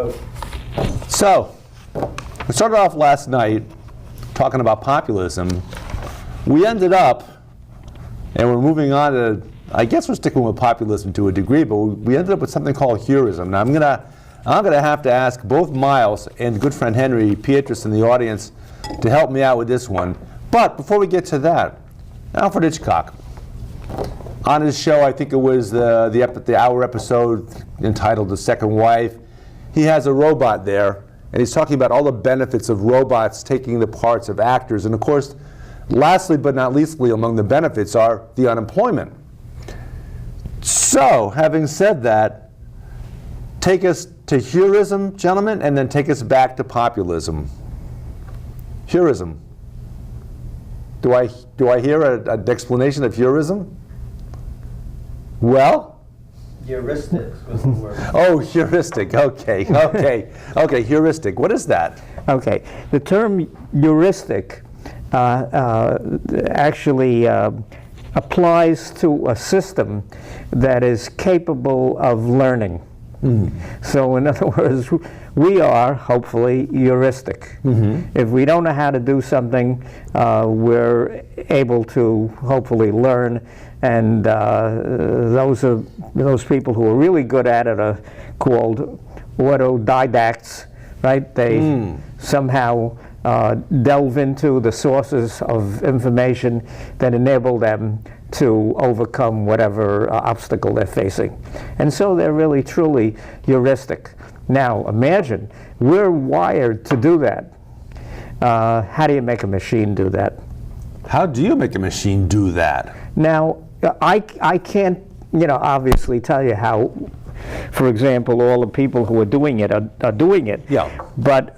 go. So, we started off last night talking about populism. We ended up, and we're moving on to, I guess we're sticking with populism to a degree, but we ended up with something called heurism. Now I'm gonna have to ask both Myles and good friend Henry Pietrus in the audience to help me out with this one. But before we get to that, Alfred Hitchcock, on his show, I think it was the hour episode entitled The Second Wife, he has a robot there, and he's talking about all the benefits of robots taking the parts of actors. And of course, lastly but not leastly among the benefits are the unemployment. So, having said that, take us to heurism, gentlemen, and then take us back to populism. Heurism. Do I hear an explanation of heurism? Well? Heuristics was the word. Oh, heuristic. Okay. Okay, heuristic. What is that? Okay. The term heuristic actually applies to a system that is capable of learning. So in other words, we are hopefully heuristic. If we don't know how to do something, we're able to hopefully learn, and those people who are really good at it are called autodidacts, right? They somehow delve into the sources of information that enable them to overcome whatever obstacle they're facing. And so they're really, truly heuristic. Now, imagine, we're wired to do that. How do you make a machine do that? How do you make a machine do that? Now, I can't, obviously tell you how, for example, all the people who are doing it are doing it. Yeah. But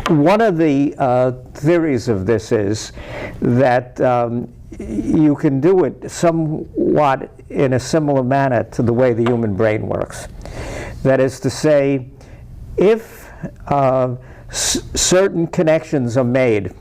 one of the theories of this is that you can do it somewhat in a similar manner to the way the human brain works. That is to say, if certain connections are made,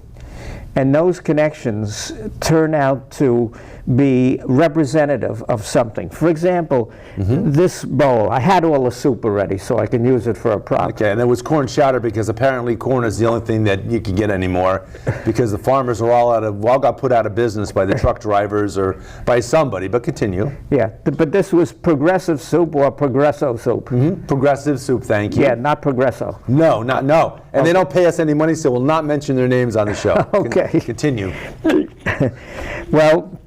and those connections turn out to be representative of something. For example, this bowl, I had all the soup already, so I can use it for a prop. Okay, and there was corn chowder because apparently corn is the only thing that you can get anymore because the farmers are all got put out of business by the truck drivers or by somebody, but continue. Yeah, but this was progressive soup or progresso soup. Progressive soup, thank you. Yeah, not progresso. No. And they don't pay us any money, so we'll not mention their names on the show. Okay. Continue. Well,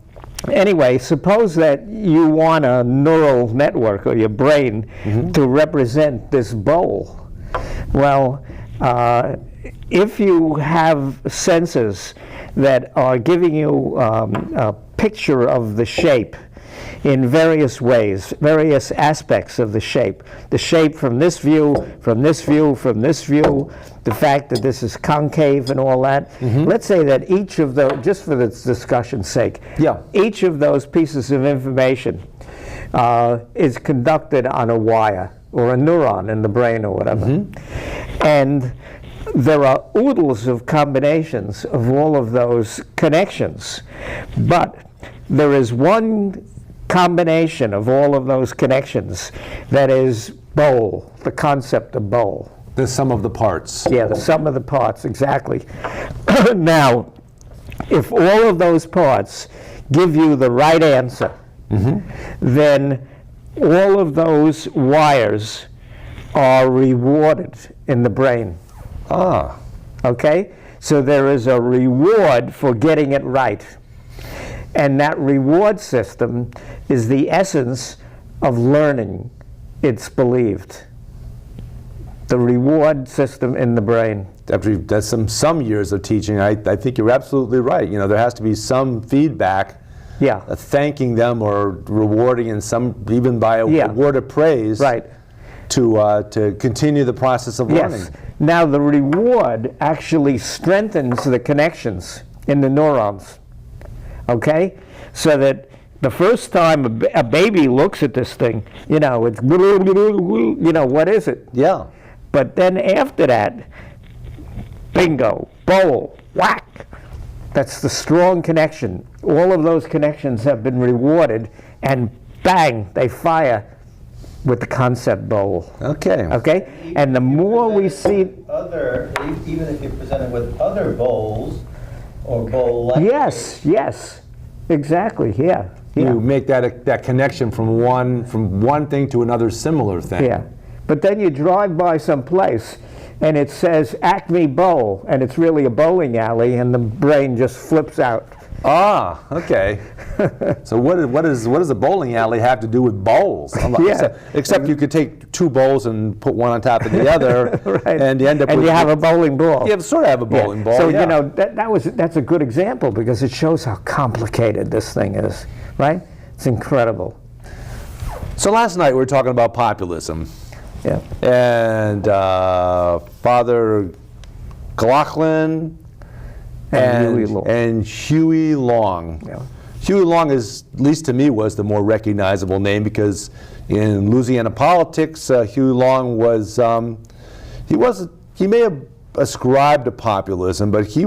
anyway, suppose that you want a neural network or your brain to represent this bowl. Well, if you have sensors that are giving you a picture of the shape in various ways, various aspects of the shape from this view, from this view, from this view, the fact that this is concave and all that. Let's say that each of those, just for this discussion's sake, each of those pieces of information is conducted on a wire or a neuron in the brain or whatever. And there are oodles of combinations of all of those connections, but there is one combination of all of those connections that is bowl, the concept of bowl. The sum of the parts. Yeah, the sum of the parts, exactly. Now, if all of those parts give you the right answer, then all of those wires are rewarded in the brain. Okay? So there is a reward for getting it right. And that reward system is the essence of learning, it's believed. The reward system in the brain. That's some years of teaching. I think you're absolutely right. There has to be some feedback, thanking them or rewarding, and some even by a word of praise, right, to continue the process of learning. Now the reward actually strengthens the connections in the neurons. Okay, so that the first time a baby looks at this thing, it's what is it? Yeah. But then after that, bingo, bowl, whack. That's the strong connection. All of those connections have been rewarded, and bang, they fire with the concept bowl. Okay. Okay? And the more we see... Even if you present it with other bowls, or bowl-like... Yes, exactly, yeah. You make that connection from one thing to another similar thing. Yeah. But then you drive by some place and it says Acme Bowl, and it's really a bowling alley, and the brain just flips out. Ah, okay. So what does a bowling alley have to do with bowls? Except you could take two bowls and put one on top of the other, right. and you end up and with... you have a bowling ball. You sort of have a bowling ball, So, yeah. you know, that's a good example because it shows how complicated this thing is, right? It's incredible. So last night we were talking about populism. Yeah. And Father Glocklin and Huey Long. Yeah. Huey Long is, at least to me, was the more recognizable name because in Louisiana politics, Huey Long was, he may have ascribed to populism, but he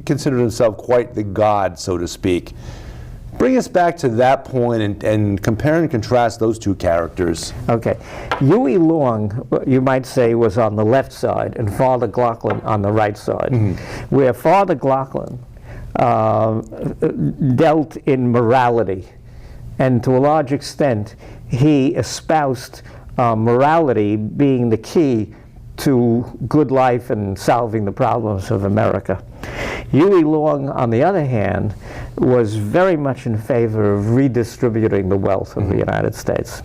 considered himself quite the god, so to speak. Bring us back to that point and compare and contrast those two characters. Okay. Huey Long, you might say, was on the left side and Father Glocklin on the right side, where Father Glocklin dealt in morality, and to a large extent he espoused morality being the key to good life and solving the problems of America. Huey Long, on the other hand, was very much in favor of redistributing the wealth of the United States.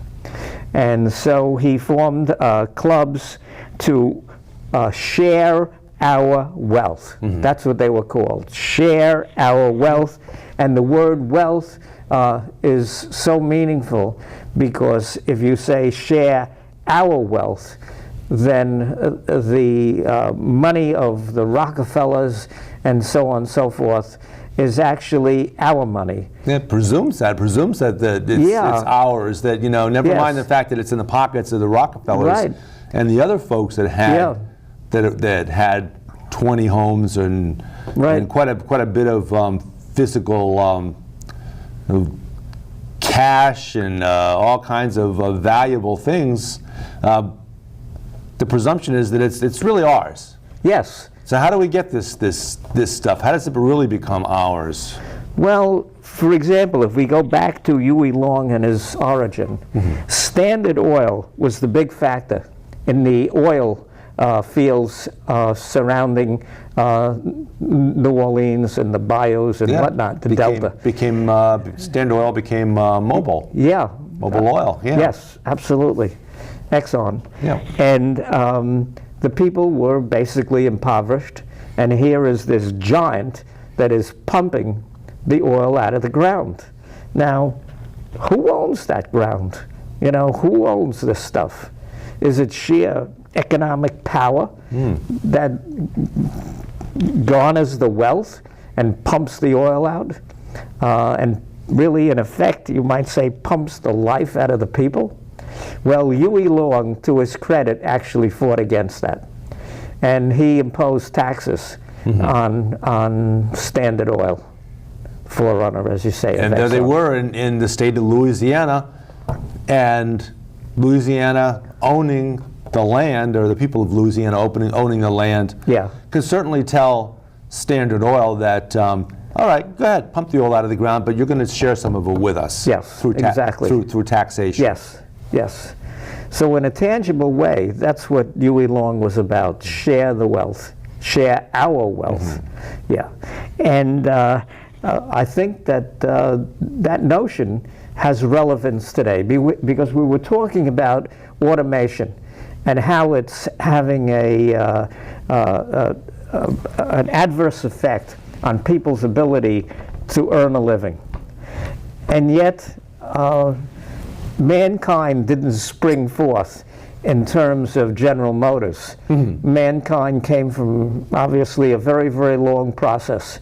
And so he formed clubs to share our wealth. That's what they were called, share our wealth. And the word wealth is so meaningful because if you say share our wealth, then the money of the Rockefellers and so on and so forth is actually our money. It presumes that it's ours, that, you know, never mind the fact that it's in the pockets of the Rockefellers and the other folks that had that had 20 homes and quite a bit of physical cash and all kinds of valuable things. The presumption is that it's really ours. Yes. So how do we get this stuff? How does it really become ours? Well, for example, if we go back to Huey Long and his origin, Standard Oil was the big factor in the oil fields surrounding New Orleans and the bayous and whatnot, the Delta. Standard Oil became Mobil. Yeah. Mobil Oil, yeah. Yes, absolutely. Exxon. Yeah. And the people were basically impoverished, and here is this giant that is pumping the oil out of the ground. Now, who owns that ground? You know, who owns this stuff? Is it sheer economic power that garners the wealth and pumps the oil out? And really, in effect, you might say, pumps the life out of the people? Well, Huey Long, to his credit, actually fought against that. And he imposed taxes on Standard Oil, forerunner, as you say. And there they were in the state of Louisiana, and Louisiana owning the land, or the people of Louisiana owning the land, could certainly tell Standard Oil that, all right, go ahead, pump the oil out of the ground, but you're going to share some of it with us. Yes, through exactly. Through taxation. Yes, yes. So in a tangible way, that's what Huey Long was about, share the wealth, share our wealth. Yeah. And I think that that notion has relevance today because we were talking about automation and how it's having an adverse effect on people's ability to earn a living. And yet, mankind didn't spring forth in terms of General Motors. Mankind came from, obviously, a very, very long process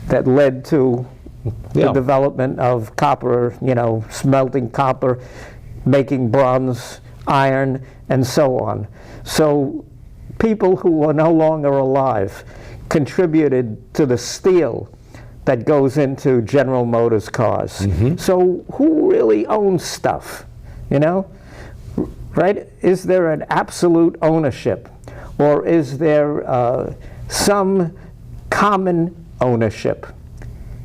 that led to the development of copper, you know, smelting copper, making bronze, iron, and so on. So people who are no longer alive contributed to the steel that goes into General Motors cars. So who really owns stuff, you know? right? Is there an absolute ownership, or is there some common ownership,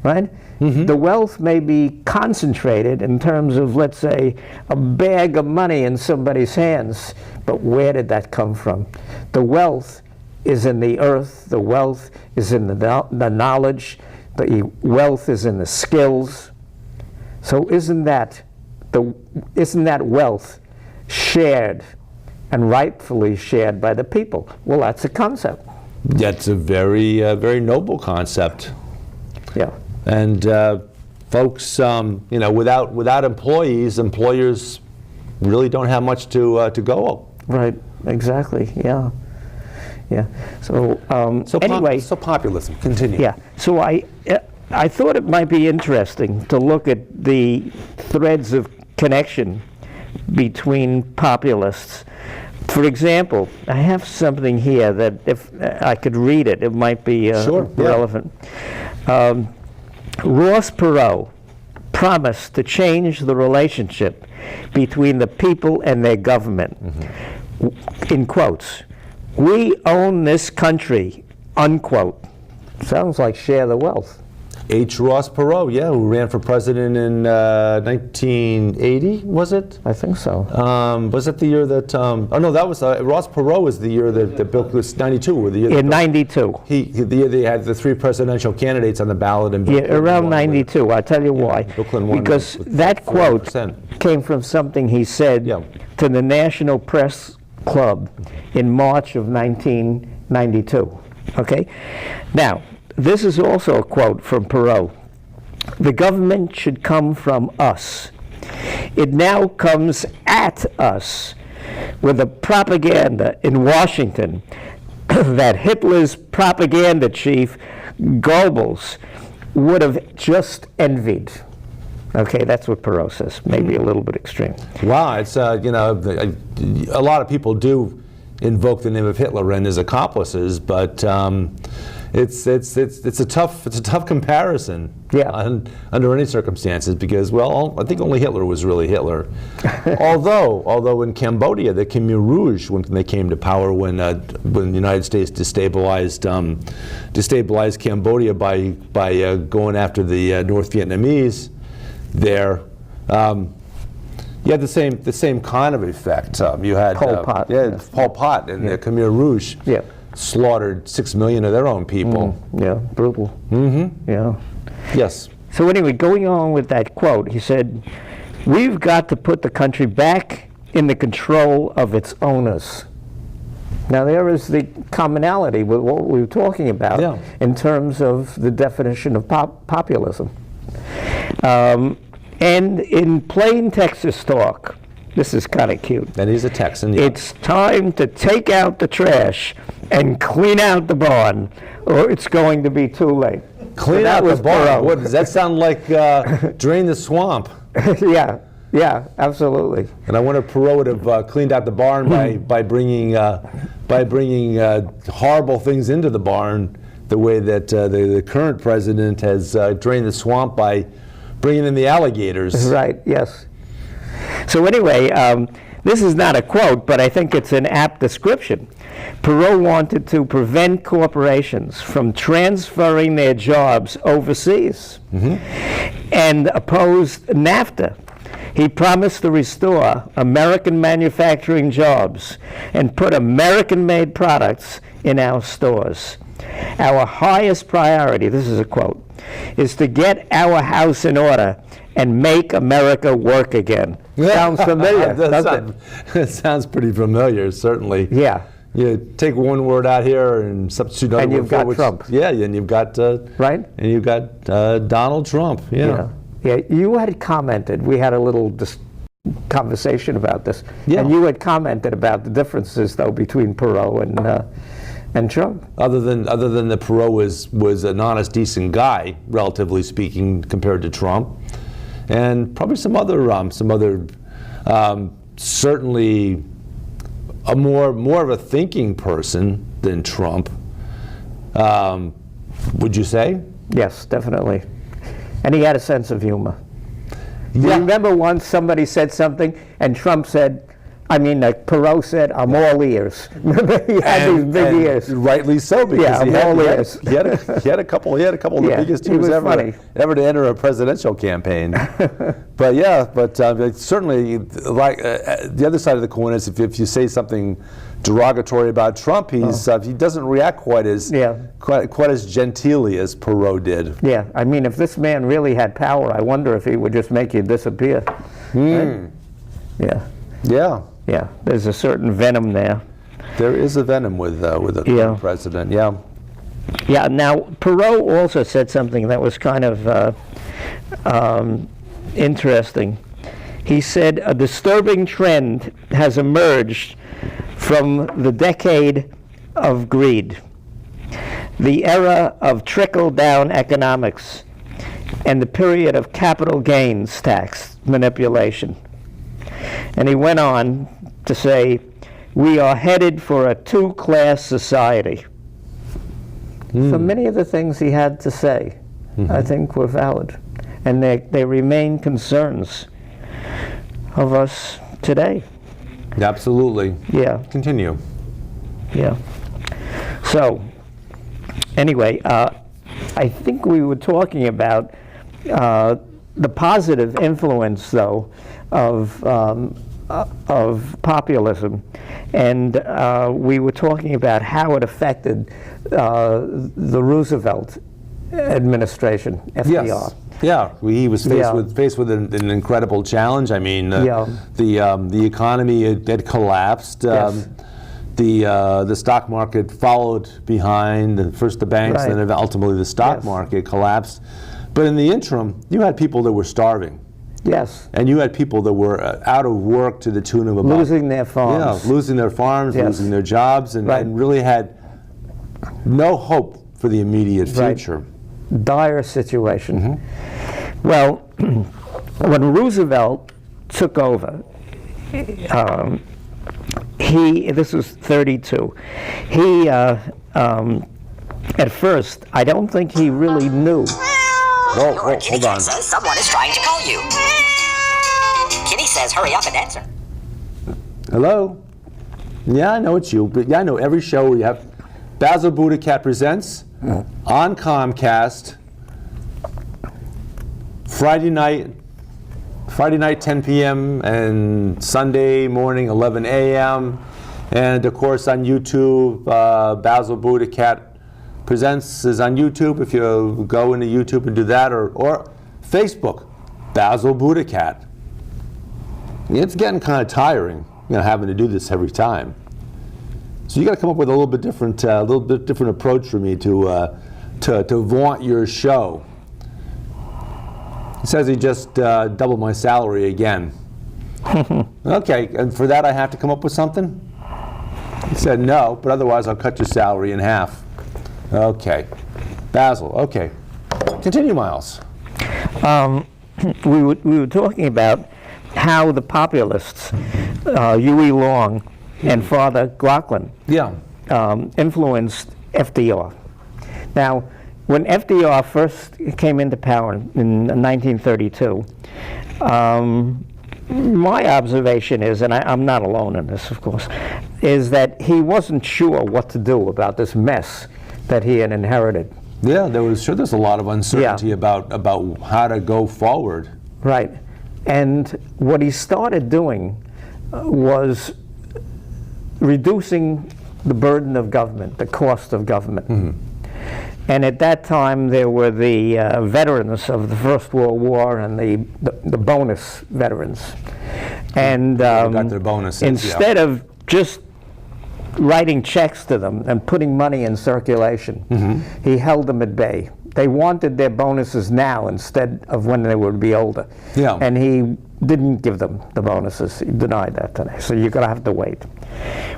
right? The wealth may be concentrated in terms of, let's say, a bag of money in somebody's hands, but where did that come from? The wealth is in the earth, the wealth is in the knowledge, the wealth is in the skills. So isn't that wealth shared and rightfully shared by the people? Well, that's a concept. That's a very, very noble concept. Yeah. And folks, without employees, employers really don't have much to go on. Right. Exactly. Yeah. Yeah. So anyway. So populism. Continue. Yeah. So I thought it might be interesting to look at the threads of connection between populists. For example, I have something here that if I could read it, it might be Sure, yeah. relevant. Ross Perot promised to change the relationship between the people and their government. In quotes, "We own this country," unquote. Sounds like share the wealth. H. Ross Perot, yeah, who ran for president in 1980, was it? I think so. Was it the year that? Oh no, that was Ross Perot was the year that Bill was 92. Or the year In 92. the year they had the three presidential candidates on the ballot, and Bill Yeah, Clinton around won. 92. I'll tell you why. Bill Clinton won Because with that quote 40%. came from something he said Yeah. to the National Press Club in March of 1992. Okay? Now, this is also a quote from Perot. "The government should come from us. It now comes at us with a propaganda in Washington that Hitler's propaganda chief, Goebbels, would have just envied." Okay, that's what Perot says. Maybe a little bit extreme. Wow, it's a lot of people do invoke the name of Hitler and his accomplices, but it's a tough comparison. Yeah. Under any circumstances, because I think only Hitler was really Hitler. although in Cambodia, the Khmer Rouge, when they came to power, when the United States destabilized Cambodia by going after the North Vietnamese there. You had the same kind of effect. You had Pol Pot. yes. Pol Pot and the Khmer Rouge slaughtered 6 million of their own people. Yeah, brutal. Yeah. Yes. So anyway, going on with that quote, he said, "We've got to put the country back in the control of its owners." Now there is the commonality with what we were talking about in terms of the definition of populism. And in plain Texas talk, this is kind of cute. And he's a Texan. Yeah. It's time to take out the trash and clean out the barn, or it's going to be too late. Clean out the barn. What, does that sound like drain the swamp? Yeah, absolutely. And I wonder if Perot would have cleaned out the barn by bringing horrible things into the barn, the way that the current president has drained the swamp by bringing in the alligators. Right. Yes. So anyway, this is not a quote, but I think it's an apt description. Perot wanted to prevent corporations from transferring their jobs overseas and opposed NAFTA. He promised to restore American manufacturing jobs and put American-made products in our stores. Our highest priority, this is a quote, is to get our house in order and make America work again. Sounds familiar, doesn't it? It sounds pretty familiar, certainly. Yeah. You take one word out here and substitute another And you've word got Trump. Yeah, and you've got right. And you've got Donald Trump. Yeah. You had commented. We had a little conversation about this, and you had commented about the differences, though, between Perot and Trump. Other than that, Perot was an honest, decent guy, relatively speaking, compared to Trump, and probably some other certainly a more of a thinking person than Trump. Would you say? Yes, definitely. And he had a sense of humor. Yeah. You remember once somebody said something, and Trump said, I mean, like Perot said, "I'm all ears." He had these big ears. Rightly so, because Yeah, he had a couple of the Yeah, biggest he ears was funny. ever to enter a presidential campaign. But yeah, certainly, like the other side of the coin is if you say something derogatory about Trump, he doesn't react quite as genteelly as Perot did. Yeah, I mean, if this man really had power, I wonder if he would just make you disappear. Right? Yeah, there's a certain venom there. There is a venom with a president, yeah. Yeah, now, Perot also said something that was kind of interesting. He said, a disturbing trend has emerged from the decade of greed, the era of trickle-down economics, and the period of capital gains tax manipulation. And he went on to say, we are headed for a two-class society. So many of the things he had to say, I think, were valid. And they remain concerns of us today. Absolutely. Yeah. Continue. Yeah. So, anyway, I think we were talking about the positive influence, though, of populism, and we were talking about how it affected the Roosevelt administration, FDR. Yes. Yeah, he was faced with an incredible challenge. I mean, the economy had collapsed. Yes. The stock market followed behind. First the banks, Right. then ultimately the stock market collapsed. But in the interim, you had people that were starving. Yes. And you had people that were out of work to the tune of about Losing their farms. Yeah, losing their farms, Yes. losing their jobs, and really had no hope for the immediate future. Right. Dire situation. Well, when Roosevelt took over, this was 32, he, at first, I don't think he really knew. Hold on. Says someone is trying to call you. Kitty says hurry up and answer. Hello? Yeah, I know it's you, but yeah, I know every show we have. Basil Budakat presents on Comcast, Friday night 10 p.m. and Sunday morning 11 a.m. And of course on YouTube, Basil Budakat Presents is on YouTube. If you go into YouTube and do that, or Facebook, Basil Budakat. It's getting kind of tiring, having to do this every time. So you got to come up with a little bit different approach for me to vaunt your show. He says he just doubled my salary again. Okay, and for that I have to come up with something? He said no, but otherwise I'll cut your salary in half. Okay. Basil, okay. Continue, Myles. We were talking about how the populists, Huey Long and Father Glaucon, influenced FDR. Now, when FDR first came into power in 1932, my observation is, and I'm not alone in this, of course, is that he wasn't sure what to do about this mess that he had inherited. Yeah, there's a lot of uncertainty about how to go forward. Right. And what he started doing was reducing the burden of government, the cost of government. And at that time, there were the veterans of the First World War and the bonus veterans. And They got their bonuses, instead of just writing checks to them and putting money in circulation, he held them at bay. They wanted their bonuses now instead of when they would be older. Yeah. And he didn't give them the bonuses. He denied that today. So you're going to have to wait.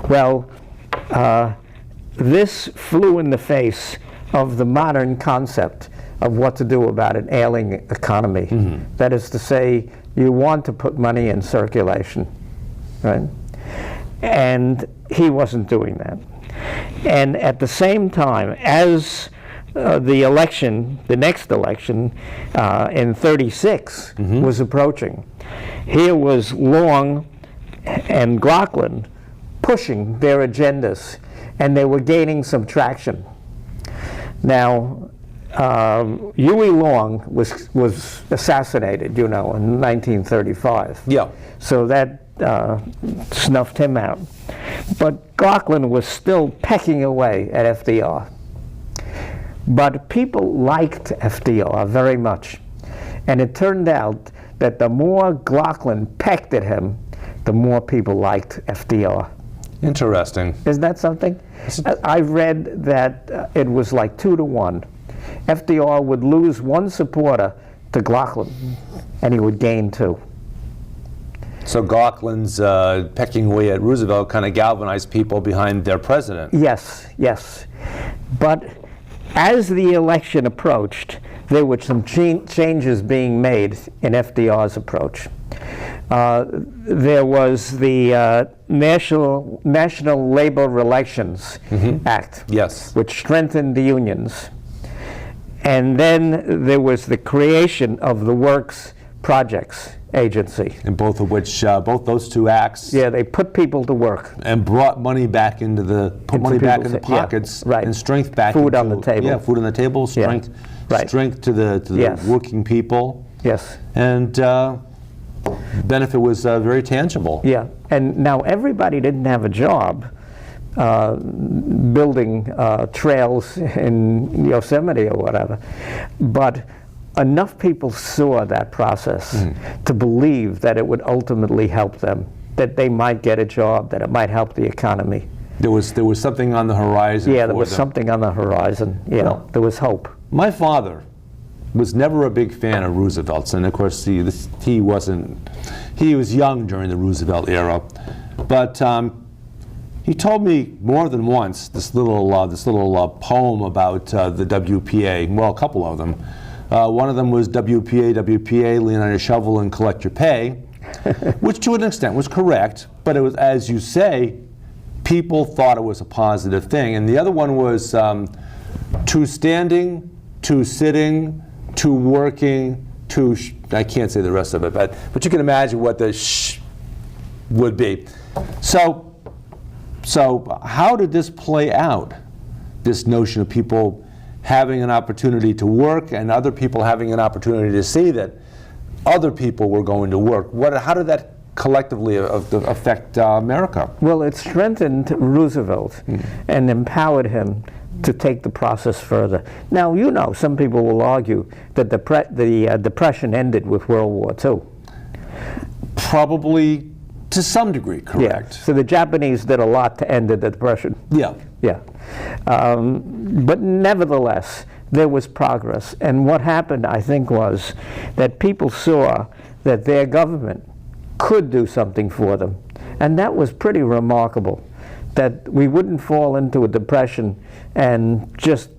Well, this flew in the face of the modern concept of what to do about an ailing economy. That is to say, you want to put money in circulation, right? And he wasn't doing that. And at the same time, as the next election in 36 was approaching, here was Long and McLaughlin pushing their agendas, and they were gaining some traction. Now, Huey Long was assassinated, in 1935. Yeah. So that snuffed him out. But McLaughlin was still pecking away at FDR. But people liked FDR very much. And it turned out that the more McLaughlin pecked at him, the more people liked FDR. Interesting. Isn't that something? I've read that it was like 2-to-1. FDR would lose one supporter to McLaughlin, and he would gain 2. So McLaughlin's pecking away at Roosevelt kind of galvanized people behind their president. Yes, yes. But as the election approached, there were some changes being made in FDR's approach. There was the National Labor Relations Act, Yes. which strengthened the unions. And then there was the creation of the Works Projects Agency. And both of which, both those two acts, Yeah, they put people to work. and brought money back into the money back in the people's- yeah, pockets, right. and strength back Food into, on the table. Yeah, food on the table, Yeah, strength, right. strength to the Yes. working people, Yes. and benefit was very tangible. Yeah, and now everybody didn't have a job building trails in Yosemite or whatever, but enough people saw that process to believe that it would ultimately help them, that they might get a job, that it might help the economy. There was something on the horizon. Yeah, there for was them. something on the horizon. Yeah, Well, there was hope. My father was never a big fan of Roosevelt's, and of course he wasn't. He was young during the Roosevelt era, but he told me more than once this little poem about the WPA. Well, a couple of them. One of them was WPA, lean on your shovel and collect your pay, which to an extent was correct, but it was, as you say, people thought it was a positive thing. And the other one was to standing, to sitting, to working, to I can't say the rest of it, but you can imagine what the would be. So how did this play out, this notion of people having an opportunity to work and other people having an opportunity to see that other people were going to work? How did that collectively affect America? Well, it strengthened Roosevelt and empowered him to take the process further. Now, some people will argue that the Depression ended with World War II. Probably to some degree, correct. Yeah. So the Japanese did a lot to end the Depression. Yeah. Yeah. But nevertheless, there was progress. And what happened, I think, was that people saw that their government could do something for them. And that was pretty remarkable, that we wouldn't fall into a depression and just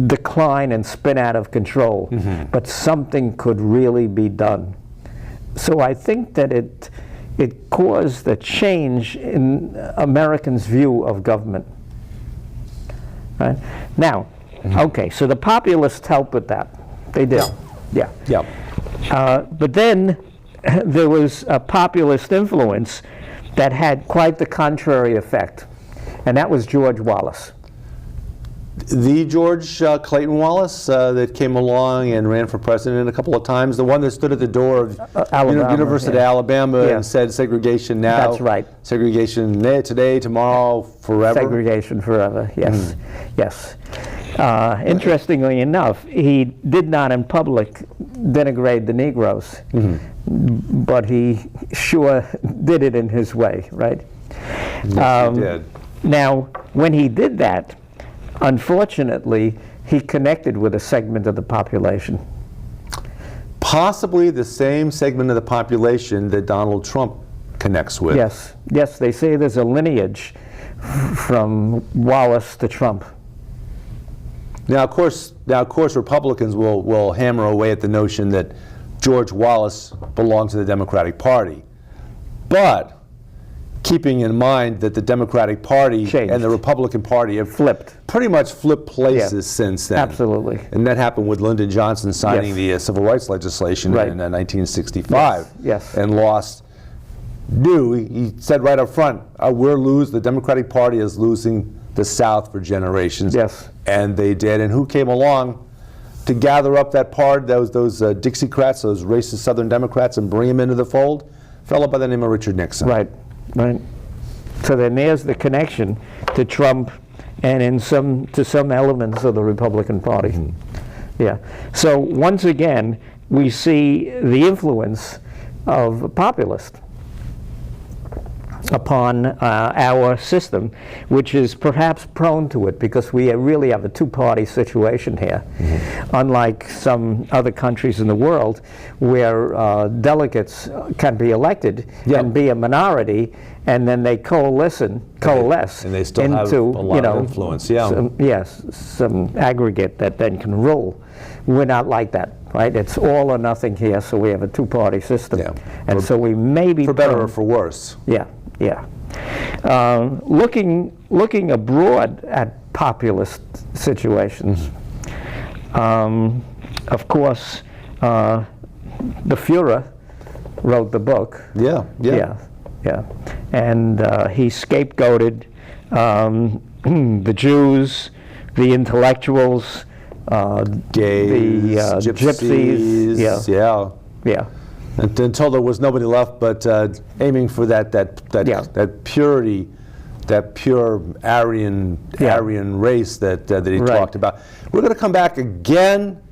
decline and spin out of control, but something could really be done. So I think that it caused a change in Americans' view of government. Right? Now, okay, so the populists helped with that. They did. Yeah. But then there was a populist influence that had quite the contrary effect, and that was George Wallace. The George Clayton Wallace that came along and ran for president a couple of times, the one that stood at the door of University of Alabama and said segregation now. That's right. Segregation today, tomorrow, forever. Segregation forever, yes. Yes. Interestingly enough, he did not in public denigrate the Negroes, but he sure did it in his way, right? Yes, he did. Now, when he did that, unfortunately, he connected with a segment of the population. Possibly the same segment of the population that Donald Trump connects with. Yes, yes, they say there's a lineage from Wallace to Trump. Now, of course, Republicans will hammer away at the notion that George Wallace belonged to the Democratic Party. But keeping in mind that the Democratic Party Changed. and the Republican Party have pretty much flipped places since then. Absolutely. And that happened with Lyndon Johnson signing Yes. the civil rights legislation Right. in 1965. Yes. And lost knew, he said right up front, the Democratic Party is losing the South for generations. Yes. And they did. And who came along to gather up that part, those Dixiecrats, those racist Southern Democrats, and bring them into the fold? A fellow by the name of Richard Nixon. Right, right. So then there's the connection to Trump and to some elements of the Republican Party. Mm-hmm. Yeah. So once again, we see the influence of Populist upon our system, which is perhaps prone to it because we really have a two-party situation here, mm-hmm. unlike some other countries in the world where delegates can be elected and be a minority, and then they coalesce and they still into have a lot of influence. Some aggregate that then can rule. We're not like that, right? It's all or nothing here, so we have a two-party system, and so we may be for better or for worse. Yeah. Looking abroad at populist situations, of course, the Führer wrote the book. Yeah. And he scapegoated the Jews, the intellectuals, gays, the gypsies. Yeah. Until there was nobody left but aiming for that purity, that pure Aryan race that he talked about. We're going to come back again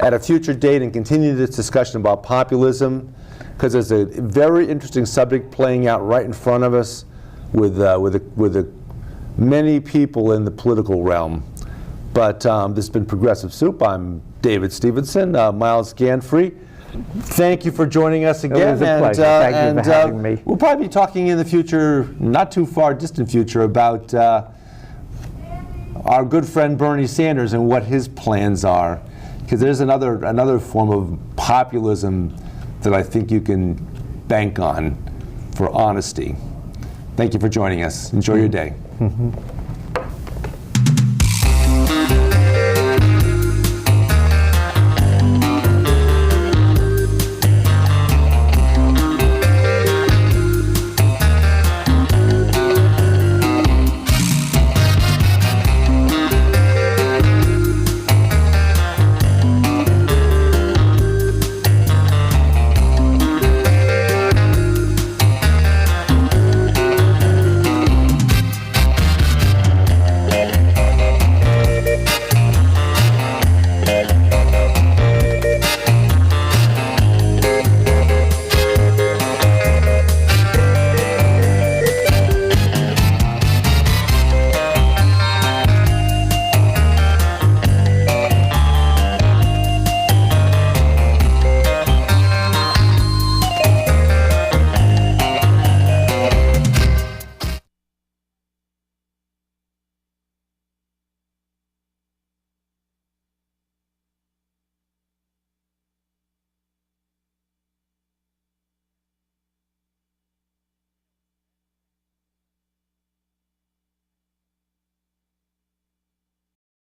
at a future date and continue this discussion about populism, because there's a very interesting subject playing out right in front of us with many people in the political realm. But this has been Progressive Soup. I'm David Stevenson. Myles Ganfried. Thank you for joining us again. It was a pleasure. Thank you for having me. We'll probably be talking in the future, not too far distant future, about our good friend Bernie Sanders and what his plans are. Because there's another form of populism that I think you can bank on for honesty. Thank you for joining us. Enjoy your day. Mm-hmm.